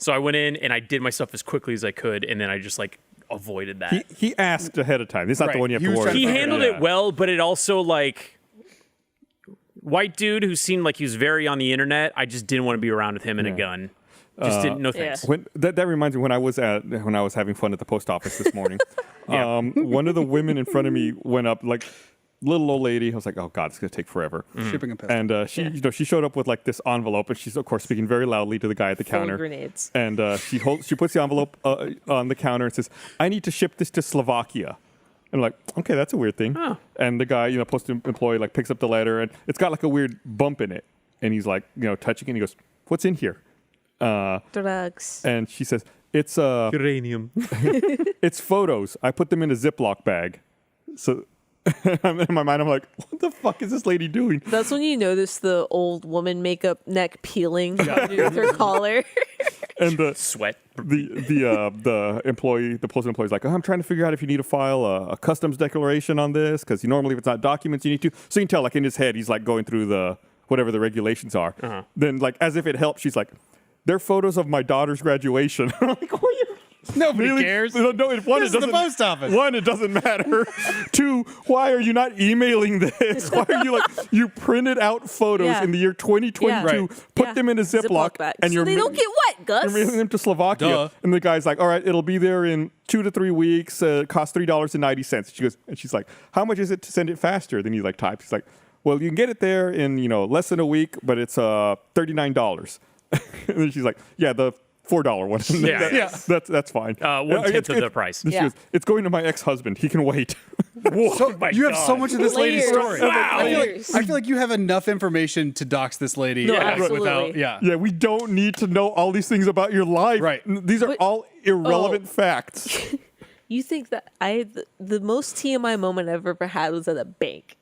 So I went in and I did my stuff as quickly as I could, and then I just like avoided that. He asked ahead of time. This is not the one you have to worry about. He handled it well, but it also like white dude who seemed like he was very on the internet. I just didn't want to be around with him and a gun. Just didn't. No thanks. That reminds me when I was having fun at the post office this morning. One of the women in front of me went up like. Little old lady. I was like, oh God, it's gonna take forever. Shipping a pistol. And she showed up with like this envelope, and she's of course speaking very loudly to the guy at the counter. Grenades. And she puts the envelope on the counter and says, "I need to ship this to Slovakia." And I'm like, okay, that's a weird thing. Oh. And the guy, postal employee, like picks up the letter, and it's got like a weird bump in it. And he's like, touching it. And he goes, "What's in here?" Drugs. And she says, "It's uranium. It's photos. I put them in a Ziploc bag." So. In my mind, I'm like, what the fuck is this lady doing? That's when you notice the old woman makeup neck peeling underneath her collar. And the sweat. The employee, the postal employee is like, I'm trying to figure out if you need to file a customs declaration on this, because normally if it's not documents, you need to. So you can tell, like in his head, he's like going through whatever the regulations are. Then, like as if it helps, she's like, they're photos of my daughter's graduation. I'm like, what are you? Nobody really? cares. No, This is the post office. One, it doesn't matter. Two, why are you not emailing this? Why are you you printed out photos in the year 2022, put them in a Ziploc, bag. and so they don't get wet, Gus. You're mailing them to Slovakia. Duh. And the guy's like, all right, it'll be there in 2 to 3 weeks. Costs $3.90. She's like, how much is it to send it faster? Then he like types. He's like, well, you can get it there in less than a week, but it's $39. And then she's like, yeah, the $4 one. That's fine. 1/10 of the price. She goes, it's going to my ex-husband. He can wait. So you have so much of this lady's story. Wow. I feel like you have enough information to dox this lady. No, absolutely. Yeah, we don't need to know all these things about your life. Right. These are all irrelevant facts. You think that the most TMI moment I've ever had was at a bank.